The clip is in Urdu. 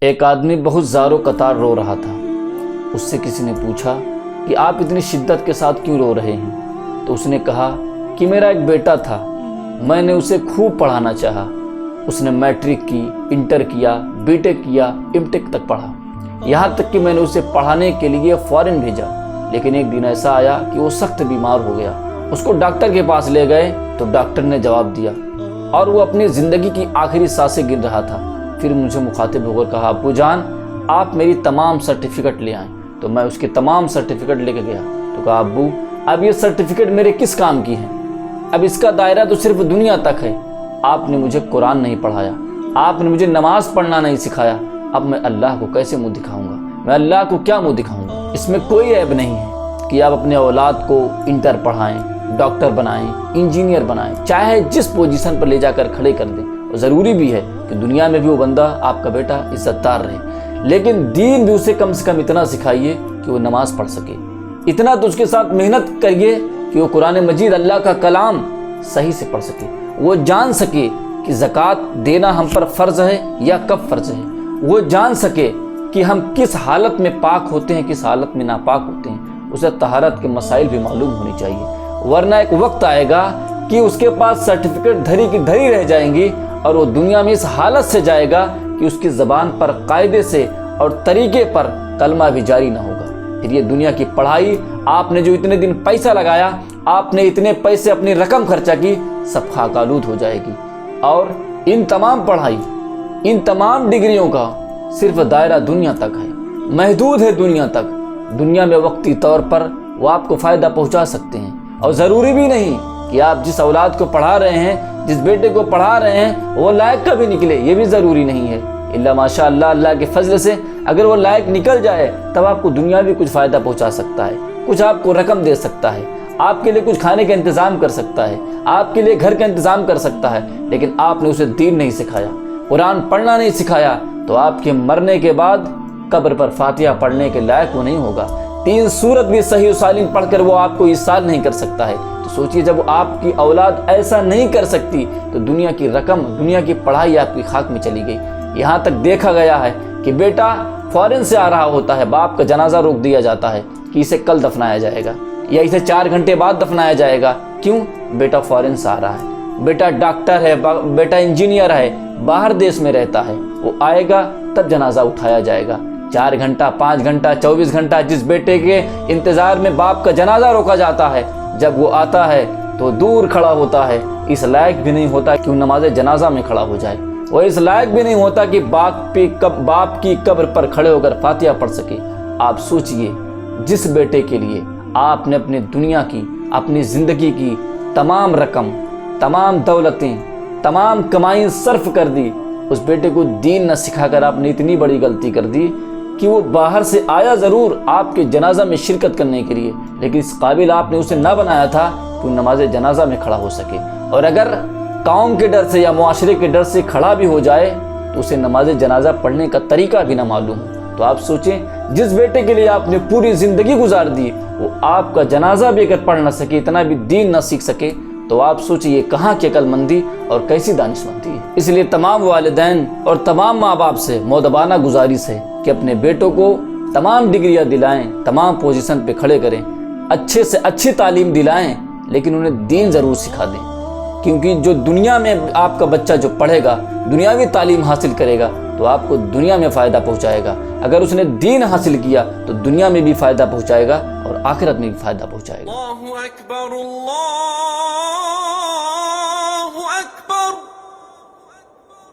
ایک آدمی بہت زار و قطار رو رہا تھا۔ اس سے کسی نے پوچھا کہ آپ اتنی شدت کے ساتھ کیوں رو رہے ہیں؟ تو اس نے کہا کہ میرا ایک بیٹا تھا، میں نے اسے خوب پڑھانا چاہا۔ اس نے میٹرک کی، انٹر کیا، بی ٹیک کیا، ایم ٹیک تک پڑھا، یہاں تک کہ میں نے اسے پڑھانے کے لیے فارن بھیجا۔ لیکن ایک دن ایسا آیا کہ وہ سخت بیمار ہو گیا۔ اس کو ڈاکٹر کے پاس لے گئے تو ڈاکٹر نے جواب دیا اور وہ اپنی زندگی کی آخری سانسیں گن رہا تھا۔ پھر مجھے مخاطب ہو کر کہا، ابو جان آپ میری تمام سرٹیفکیٹ لے آئیں۔ تو میں اس کے تمام سرٹیفکیٹ لے کے گیا تو کہا، ابو اب یہ سرٹیفکیٹ میرے کس کام کی ہیں؟ اب اس کا دائرہ تو صرف دنیا تک ہے۔ آپ نے مجھے قرآن نہیں پڑھایا، آپ نے مجھے نماز پڑھنا نہیں سکھایا، اب میں اللہ کو کیسے منہ دکھاؤں گا؟ میں اللہ کو کیا منہ دکھاؤں گا؟ اس میں کوئی عیب نہیں ہے کہ آپ اپنے اولاد کو انٹر پڑھائیں، ڈاکٹر بنائیں، انجینئر بنائیں، چاہے جس پوزیشن پر لے جا کر کھڑے کر دیں۔ اور ضروری بھی ہے کہ دنیا میں بھی وہ بندہ آپ کا بیٹا عزت دار رہے، لیکن دین بھی اسے کم سے کم اتنا سکھائیے کہ وہ نماز پڑھ سکے، اتنا تو اس کے ساتھ محنت کریے کہ وہ قرآن مجید اللہ کا کلام صحیح سے پڑھ سکے، وہ جان سکے کہ زکوٰۃ دینا ہم پر فرض ہے یا کب فرض ہے، وہ جان سکے کہ ہم کس حالت میں پاک ہوتے ہیں، کس حالت میں ناپاک ہوتے ہیں، اسے طہارت کے مسائل بھی معلوم ہونی چاہیے۔ ورنہ ایک وقت آئے گا کہ اس کے پاس سرٹیفکیٹ دھری کی دھری رہ جائیں گی اور وہ دنیا میں اس حالت سے جائے گا کہ اس کی زبان پر قاعدے سے اور طریقے پر کلمہ بھی جاری نہ ہوگا۔ پھر یہ دنیا کی پڑھائی، آپ نے جو اتنے دن پیسہ لگایا، آپ نے اتنے پیسے اپنی رقم خرچہ کی، سب خاک آلود ہو جائے گی۔ اور ان تمام پڑھائی، ان تمام ڈگریوں کا صرف دائرہ دنیا تک ہے، محدود ہے دنیا تک۔ دنیا میں وقتی طور پر وہ آپ کو فائدہ پہنچا سکتے ہیں، اور ضروری بھی نہیں کہ آپ جس اولاد کو پڑھا رہے ہیں، جس بیٹے کو پڑھا رہے ہیں، وہ لائق کا بھی نکلے، یہ بھی ضروری نہیں ہے۔ اللہ ماشاء اللہ، اللہ کے فضل سے اگر وہ لائق نکل جائے تب آپ کو دنیا بھی کچھ فائدہ پہنچا سکتا ہے، کچھ آپ کو رقم دے سکتا ہے، آپ کے لیے کچھ کھانے کا انتظام کر سکتا ہے، آپ کے لیے گھر کا انتظام کر سکتا ہے۔ لیکن آپ نے اسے دین نہیں سکھایا، قرآن پڑھنا نہیں سکھایا، تو آپ کے مرنے کے بعد قبر پر فاتحہ پڑھنے کے لائق وہ نہیں ہوگا۔ 3 سورت بھی صحیح و سالم پڑھ کر وہ آپ کو احسان نہیں کر سکتا ہے۔ تو سوچئے، جب آپ کی اولاد ایسا نہیں کر سکتی تو دنیا کی رقم، دنیا کی پڑھائی آپ کی خاک میں چلی گئی۔ یہاں تک دیکھا گیا ہے کہ بیٹا فارن سے آ رہا ہوتا ہے، باپ کا جنازہ روک دیا جاتا ہے کہ اسے کل دفنایا جائے گا یا اسے 4 گھنٹے بعد دفنایا جائے گا۔ کیوں؟ بیٹا فارن سے آ رہا ہے، بیٹا ڈاکٹر ہے، بیٹا انجینئر ہے، باہر دیش میں رہتا ہے، وہ آئے گا تب جنازہ اٹھایا جائے گا۔ 4 گھنٹہ، 5 گھنٹہ، 24 گھنٹہ جس بیٹے کے انتظار میں باپ کا جنازہ روکا جاتا ہے، جب وہ آتا ہے تو دور کھڑا ہوتا ہے، اس لائق بھی نہیں ہوتا کہ وہ نماز جنازہ میں کھڑا ہو جائے، وہ اس لائق بھی نہیں ہوتا کہ باپ کی قبر پر کھڑے ہو کر فاتحہ پڑھ سکے۔ آپ سوچئے، جس بیٹے کے لیے آپ نے اپنی دنیا کی، اپنی زندگی کی تمام رقم، تمام دولتیں، تمام کمائیں صرف کر دی، اس بیٹے کو دین نہ سکھا کر آپ نے اتنی بڑی غلطی کر دی کہ وہ باہر سے آیا ضرور آپ کے جنازہ میں شرکت کرنے کے لیے، لیکن اس قابل آپ نے اسے نہ بنایا تھا کہ وہ نماز جنازہ میں کھڑا ہو سکے۔ اور اگر قوم کے ڈر سے یا معاشرے کے ڈر سے کھڑا بھی ہو جائے تو اسے نماز جنازہ پڑھنے کا طریقہ بھی نہ معلوم ہو۔ تو آپ سوچیں، جس بیٹے کے لیے آپ نے پوری زندگی گزار دی، وہ آپ کا جنازہ بھی اگر پڑھ نہ سکے، اتنا بھی دین نہ سیکھ سکے، تو آپ سوچئے یہ کہاں کی عقل مندی اور کیسی دانشمندی ہے۔ اس لیے تمام والدین اور تمام ماں باپ سے مؤدبانہ گزارش ہے کہ اپنے بیٹوں کو تمام ڈگریاں دلائیں، تمام پوزیشن پہ کھڑے کریں، اچھے سے اچھی تعلیم دلائیں، لیکن انہیں دین ضرور سکھا دیں، کیونکہ جو دنیا میں آپ کا بچہ جو پڑھے گا، دنیاوی تعلیم حاصل کرے گا تو آپ کو دنیا میں فائدہ پہنچائے گا۔ اگر اس نے دین حاصل کیا تو دنیا میں بھی فائدہ پہنچائے گا اور آخرت میں بھی فائدہ پہنچائے گا۔ اللہ اکبر اللہ